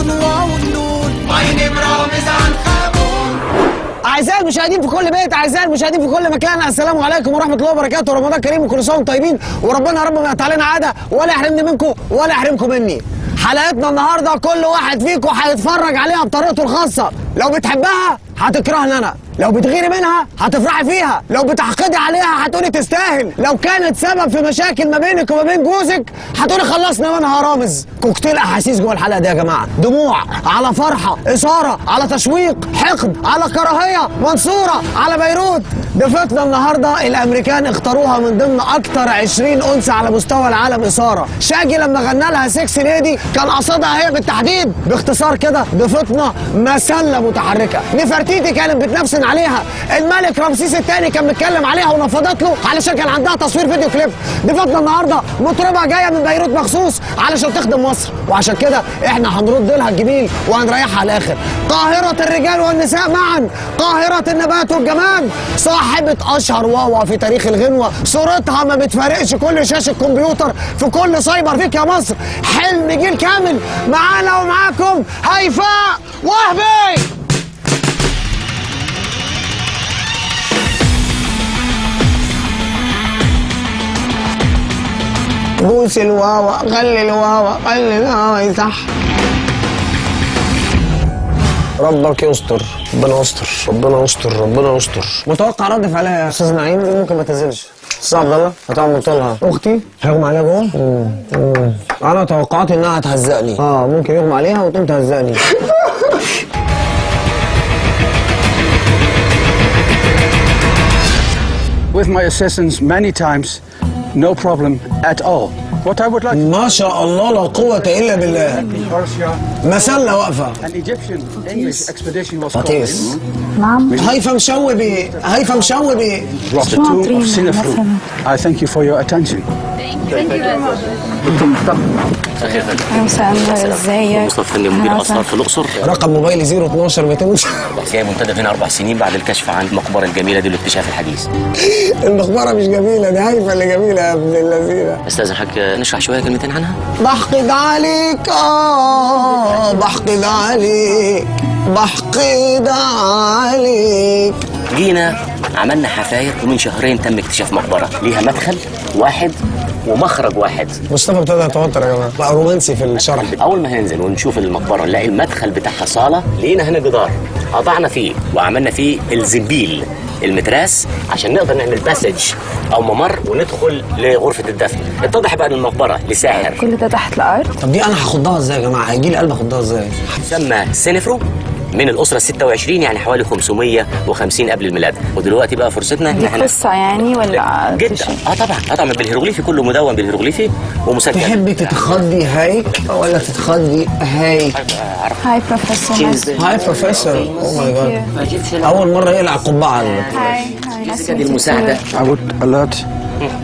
نون واو النون ماي رامز عنخبون. أعزائي المشاهدين في كل بيت، أعزائي المشاهدين في كل مكان، السلام عليكم ورحمة الله وبركاته. رمضان كريم وكل سنة وانتم طيبين، وربنا يا رب ما يقطع علينا عادة ولا يحرمني منكم ولا يحرمكم مني. حلقتنا النهارده كل واحد فيكم هيتفرج عليها بطريقته الخاصة، لو بتحبها هتكرهني أنا، لو بتغيري منها هتفرحي فيها، لو بتحقدي عليها هتقولي تستاهل، لو كانت سبب في مشاكل ما بينك وما بين جوزك هتقولي خلصنا منها يا رامز. كوكتيل احاسيس جوه الحلقه دي يا جماعه، دموع على فرحه، اثاره على تشويق، حقد على كراهيه، منصوره على بيروت. ضيفتنا النهارده الامريكان اختاروها من ضمن اكتر 20 انثى على مستوى العالم اثاره. شاجي لما غنى لها سكس ليدي كان قصدها هي بالتحديد. باختصار كده ضيفتنا مسله متحركه. نفرتيتي كانت بتنفسن عليها، الملك رمسيس الثاني كان بيتكلم عليها ونفضت له علشان كان عندها تصوير فيديو كليب. ضيفتنا النهارده مطربه جايه من بيروت مخصوص علشان تخدم مصر، وعشان كده احنا هنرد لها الجميل وهنريحها على الاخر. قاهره الرجال والنساء معا، قاهره النبات والجماد، صاحبه اشهر واوا في تاريخ الغنوه، صورتها ما بتفارقش كل شاشه كمبيوتر في كل سايبر فيك يا مصر. حلم جيل كامل معانا ومعاكم هيفاء وهبي. بوس الواوا، خلي الواوا، خلي الواوا يصح. ربك يستر، ربنا يستر، ربنا يستر، ربنا يستر. متوقع رد فعلها يا استاذ نعيم ممكن ما تنزلش. استاذ عبد الله هتعمل لها اختي هيغمى عليها جوه. انا توقعت انها هتهزقني. ممكن يغمى عليها وتقوم تهزقني. With my assistance many times, no problem at all. What I would like ما شاء الله لا قوة إلا بالله. مسلة واقفة. An Egyptian English expedition was بطيس. نعم. هيفا مشوي بيه، هيفا مشوي بيه. Rock the tomb of Sinefru. I thank you for your attention. مساء النور، ازيك؟ مصطفى فني مدير اثار في الاقصر. رقم موبايلي 012 200. جاي منتدى هنا 4 سنين بعد الكشف عن المقبره الجميله دي والاكتشاف الحديث. المقبرة مش جميلة، دي هيفا اللي جميلة يا ابن اللذينة. استاذن حضرتك نشرح شويه كلمتين عنها. بحقد عليك بحقد عليك، بحقد عليك. جينا عملنا حفاير ومن شهرين تم اكتشاف مقبره ليها مدخل واحد ومخرج واحد. مصطفى ابتدى يتوتر يا جماعة، بقى رومانسي في الشرح. اول ما هننزل ونشوف المقبره نلاقي المدخل بتاعها صاله، لقينا هنا جدار قطعنا فيه وعملنا فيه الزنبيل المتراس عشان نقدر نعمل باسج او ممر وندخل لغرفه الدفن. اتضح بقى ان المقبره لساحر. كل ده تحت الارض. طب دي انا هخضها ازاي يا جماعة؟ هيجي لي قلب اخضها ازاي؟ سمى سينفرو من الاسره 26، يعني حوالي 550 قبل الميلاد. ودلوقتي بقى فرصتنا ان دي احنا قصة يعني ولا جدا. طبعا بالهيروغليفي، كله مدون بالهيروغليفي ومسجل. تحبي تتخضي هاي ولا تتخضي هاي؟ هاي بروفيسور. هاي بروفيسور. اوه ماي جاد، اول مرة يقلع القبعة. هاي دي المساعده. I would alert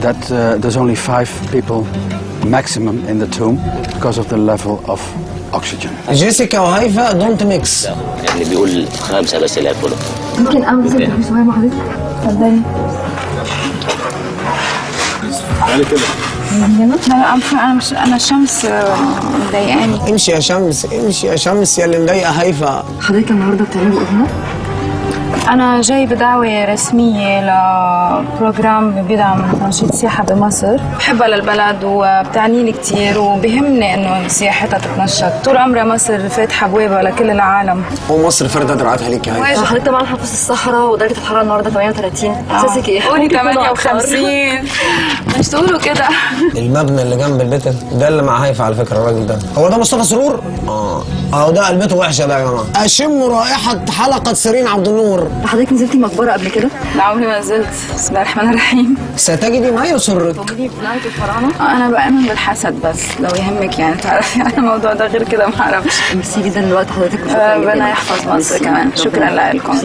that there's only 5 people maximum in the tomb because of the level of oxygen. جيسيكا وهيفا دونت ميكس. يعني بيقول 5 بس اللي هيدخلوا. ممكن اعمل بس صغير مع حضرتك؟ اتفضلي. يعني كده. انا الشمس مضايقاني. امشي يا شمس، امشي يا شمس يا اللي مضايقه هيفا. حضرتك النهارده بتعملوا ايه هنا؟ أنا جاي بدعوة رسمية لبروجرام بيدعم تنشيط سياحة بمصر. بحبها للبلد وبتعنيني كتير وبهمني إنه سياحتها تتنشط. طول عمرها مصر فاتحة أبوابها لكل العالم. ومصر فردة دراعاتها ليك يا هيفا. حضرتك طبعا حافظ الصحراء ودرجة الحرارة النهارده 38. إحساسك إيه؟ قولي 58. مش تقولوا كده. المبنى اللي جنب البيت ده اللي مع هيفا على فكرة. الراجل ده هو ده مصطفى سرور؟ اهو ده قلبته وحشة ده يا جماعة. أشم رائحة حلقة سيرين عبد النور. حضرتك نزلتي مقبرة قبل كده؟ لا عمري ما نزلت. بسم الله الرحمن الرحيم. ستجدي ما يسرك. تقولي بناية الفراعنة؟ أنا بآمن بالحسد بس لو يهمك يعني تعرفي عن الموضوع ده، غير كده ما أعرفش. ميرسي جدا لوقت حضرتك وشكرا جدا. ربنا يحفظ مصر كمان. شكرا لكم.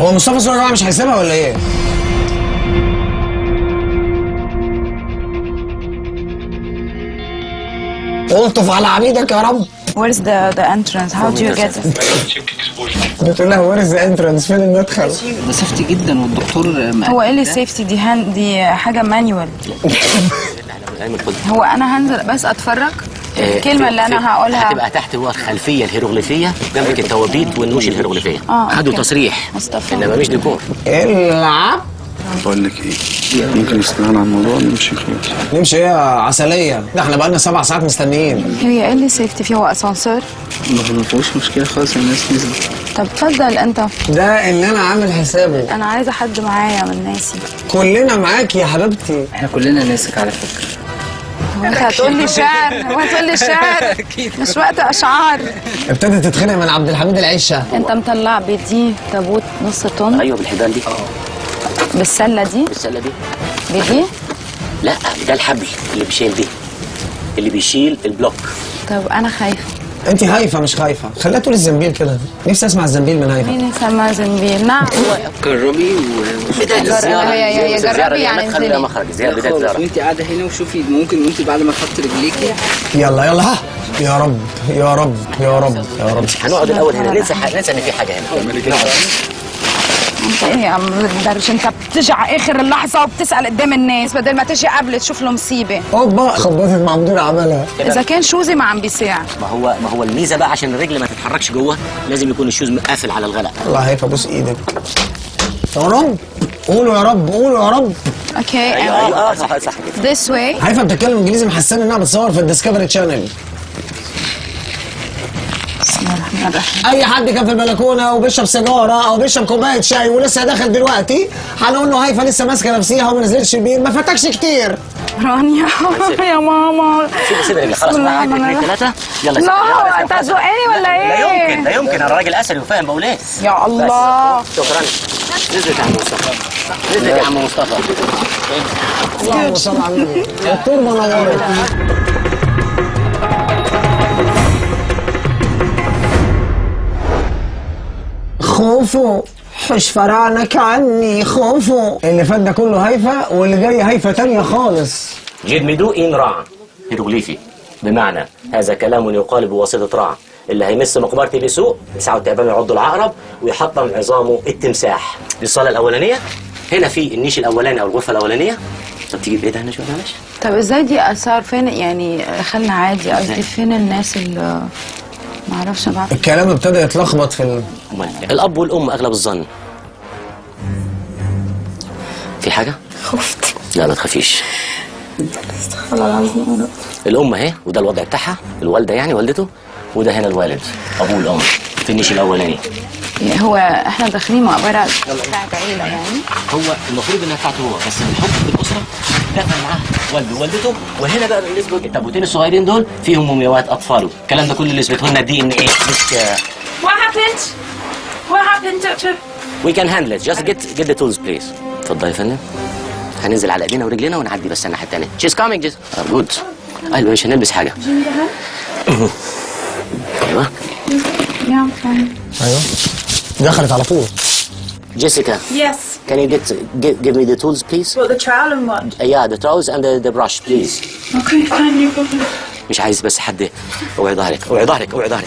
هو مصطفى سرور يا جماعة مش هيسيبها ولا ايه؟ الطف على عبيدك يا رب. Where's the entrance? How do you get it? بتقول لها وير از ذا انترنس، فين المدخل؟ ده سيفتي جدا والدكتور هو ايه اللي سيفتي دي حاجه مانيوال. هو انا هنزل بس اتفرج. الكلمه اللي انا هقولها هتبقى تحت هو الخلفيه الهيروغليفيه جنبك التوابيت والنوش الهيروغليفيه. خدوا تصريح مصطفى. انما مش ديكور. العب. بقول لك ايه، ممكن نستغنى عن الموضوع ونمشي خلاص. نمشي ايه يا عسليه؟ ده احنا بقالنا 7 ساعات مستنيين. هي ايه اللي سيفتي فيه؟ هو اسانسير؟ ما فيهوش مشكله خالص، الناس نزلت. طب اتفضل انت. ده اللي انا عامل حسابه. انا عايزه حد معايا من ناسي. كلنا معاكي يا حبيبتي. احنا كلنا ناسك على فكره. هو انت هتقول لي شعر؟ هو هتقول لي شعر؟ مش وقت اشعار. ابتدت تتخنق من عبد الحميد العشه. انت مطلع بدي تابوت نص طن؟ ايوه بالحبال دي. بالسله دي؟ بالسله دي. بدي؟ لا ده الحبل اللي بيشيل دي، اللي بيشيل البلوك. طب انا خايفه. انت هايفه مش خايفه، خليها تقول الزنبيل كده. نفسي اسمع الزنبيل من هايفه. مين يسمى زنبيل؟ نعم. جربي يا جربي يعني مدخل لا مخرج، زياره بدايه زياره. وانت قاعده هنا وشوفي، ممكن وانت بعد ما تحط رجليكي. يلا يلا ها. يا رب يا رب يا رب يا رب. هنقعد الاول هنا، ننسى ان في حاجه هنا. نقعد. انت ايه يا عم درش؟ انت بتيجي على اخر اللحظه وبتسال قدام الناس بدل ما تيجي قبل تشوف له مصيبه. اوبا خبطت مع مدير عملها. اذا كان شوزي ما عم بيساع. ما هو الميزه بقى عشان الرجل ما تتحركش جوه لازم يكون الشوز قافل على الغلق. الله هيفا بوس ايدك. يا رب قولوا يا رب، قولوا يا رب. اوكي ايوه صح كده. this way. هيفا بتتكلم انجليزي محسن انها بتصور في الديسكفري تشانل. بسم الله الرحمن الرحيم. اي حد كان في البلكونه وبيشرب سيجاره او بيشرب كوبايه شاي ولسه داخل دلوقتي هنقول له هيفا لسه ماسكه نفسيها وما نزلتش البير، ما فاتكش كتير. رانيا يا ماما. سيب رجلك خلاص. 1 2 3 يلا. لا انت هتزقني ولا ايه؟ لا يمكن انا راجل اسري وفاهم بقول ايه. يا الله. شكرا. نزلت يا عم مصطفى، نزلت يا عم مصطفى. اللهم صل على النبي. دكتور منور. خوفو حش فرعنك عني خوفو. اللي فات ده كله هيفا واللي جاي هيفا تانية خالص. جدمدو إن رع هيروغليفي، بمعنى هذا كلام يقال بواسطة رع. اللي هيمس مقبرتي بسوء يسعى التعبان يعض العقرب ويحطم عظامه التمساح. دي الصالة الأولانية. هنا في النيش الأولاني أو الغرفة الأولانية. طب تيجي بعيد هنا شوية معلش. طب ازاي دي اثار فين يعني؟ دخلنا عادي، قصدي فين الناس اللي ما اعرفش بقى. الكلام ابتدى يتلخبط في الأب والأم أغلب الظن. في حاجة؟ خفت. لا ما تخافيش. استغفر الله العظيم. الأم أهي وده الوضع بتاعها، الوالدة يعني والدته، وده هنا الوالد أبوه الأم في النيش الأولاني. هو احنا داخلين مقبره بتاعت عيله يعني؟ هو المفروض انها بتاعته هو، بس الحب بالاسره دخل معاه والده ووالدته. وهنا بقى بالنسبه للتابوتين الصغيرين دول فيهم مومياوات اطفاله. الكلام ده كله اللي اثبته لنا الدي ان ايه مش. What happened? What happened, doctor? We can handle it. Just get the tools please. اتفضل يا فندم. هننزل على ايدينا ورجلينا ونعدي بس الناحيه الثانيه. She's coming just. Good. ايوه مش هنلبس حاجه. ايوه. نعم فاهم. ايوه دخلت على طول. Jessica. Yes. Can you give me the tools please? What, the trowel and what? Yeah, the trowels and the brush please. Okay, fine, no problem. مش عايز بس حد. اوعي ظهرك اوعي ظهرك اوعي ظهرك.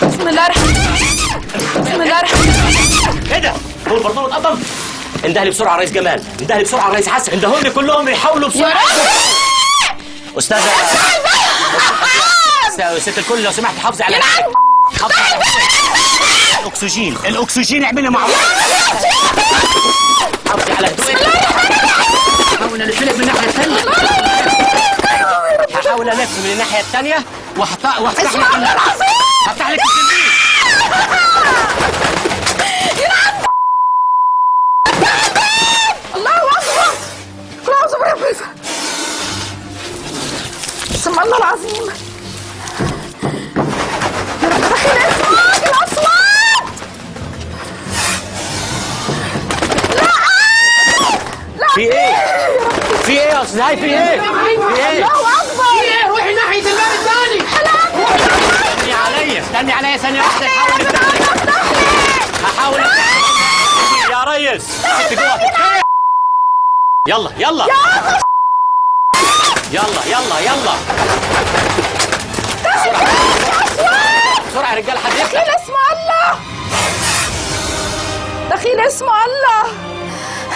بسم الله الرحمن الرحيم. بسم الله الرحمن الرحيم. ايه ده؟ هو البرطمان اتقطم؟ انده لي بسرعه رئيس جمال، انده لي بسرعه رئيس حسن، اندهوا لي كلهم يحاولوا بسرعه. استاذه ست الكل لو سمحت حافظي على الاكسجين، الاكسجين اعملي معروف. حافظي على هدوءك. هحاول الفلك من الناحيه الثانيه. هحاول الف من الناحيه الثانيه وافتح لك هفتح لك السلمين. الله اكبر. كل اعوذ بربي. بسم الله العظيم. يا رب دخل اسمك الاصوات. في ايه؟ في ايه يا استاذ هاي؟ في ايه؟ في ايه؟ الله اكبر. في ايه؟ روحي ناحيه الباب الثاني. استني عليا استني عليا ثانيه واحده. هحاول افتح يا ريس. انت جوه. يلا يلا يلا يلا يلا بسرعه. بسرعه يا رجاله حد دخيل يفتح. اسم الله، دخيل اسم الله.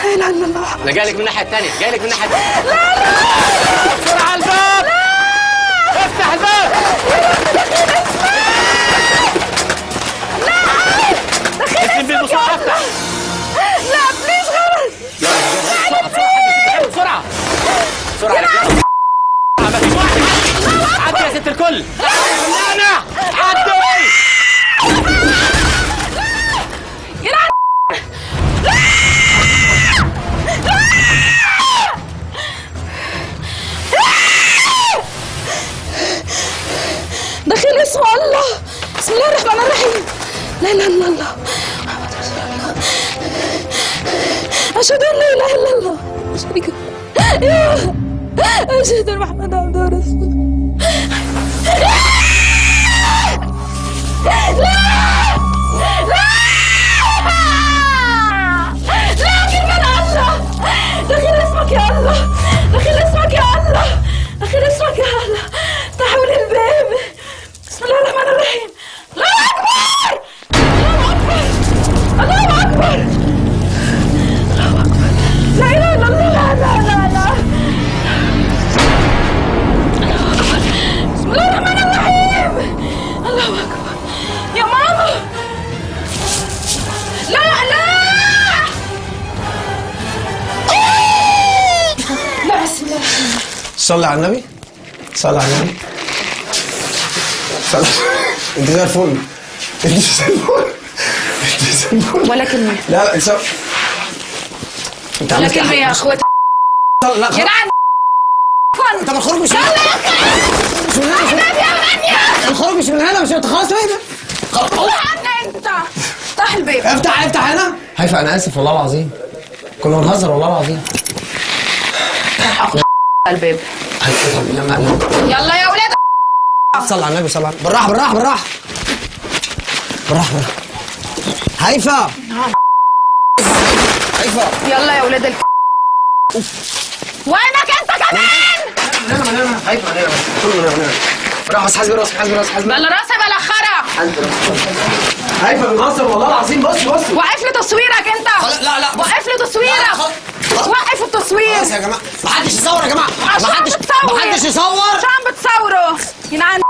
لا اله الا الله. انا جاي لك من الناحيه الثانيه، جاي لك من الناحيه الثانيه. لا لا بسرعه الباب. لا افتح الباب. دخيل اسم بسرعه افتح. لا بليز غلط. بسرعه بسرعه يا رجاله. ما فيش واحد. عدي يا ست الكل. انا عدي. دخيل اسم الله. بسم الله الرحمن الرحيم. لا اله الا الله محمد رسول الله. اشهد ان لا اله الا الله شريك له. اشهد ان محمد عبده ورسوله. لا لا لا كلمة الله. دخيل اسمك يا الله، دخيل اسمك يا الله، دخيل اسمك يا الله. افتحوا لي الباب. بسم الله الرحمن الرحيم. الله أكبر، الله أكبر، الله أكبر، الله أكبر. لا إله إلا الله. لا لا لا لا. الله أكبر. بسم الله الرحمن الرحيم. الله أكبر. يا ماما. لا لا لا. بسم الله الرحمن الرحيم. صلي على النبي، صلي على النبي، صلي. انت زي الفل، انت زي الفل، انت زي الفل. ولا كلمة. لا لا انت انت ولا عملت كلمة يا اخواتي. لا يا جدعان طب الخروج مش مش من هنا. الخروج مش من هنا. مش انت خلاص ايه ده؟ انت افتح الباب. افتح هنا. هيفا انا اسف والله العظيم، كنا بنهزر والله العظيم. الباب. يلا يا ولاد. صلى على النبي، صلى على النبي. بالراحه بالراحه بالراحه بالراحه بالراحه. هيفا هيفا يلا يا ولاد وينك انت كمان؟ انا هيفا انا كله انا بالراحه بس. حاسب راسك، حاسب راسك، حاسب بلا راسي بلا خرا. هيفا بنهزر والله العظيم. بص وقف لي تصويرك انت. لا لا وقف لي تصويرك. وقف التصوير. خلاص يا جماعه، ما حدش يصور يا جماعه، ما حدش عشان يصور. بتصوروا ينعن.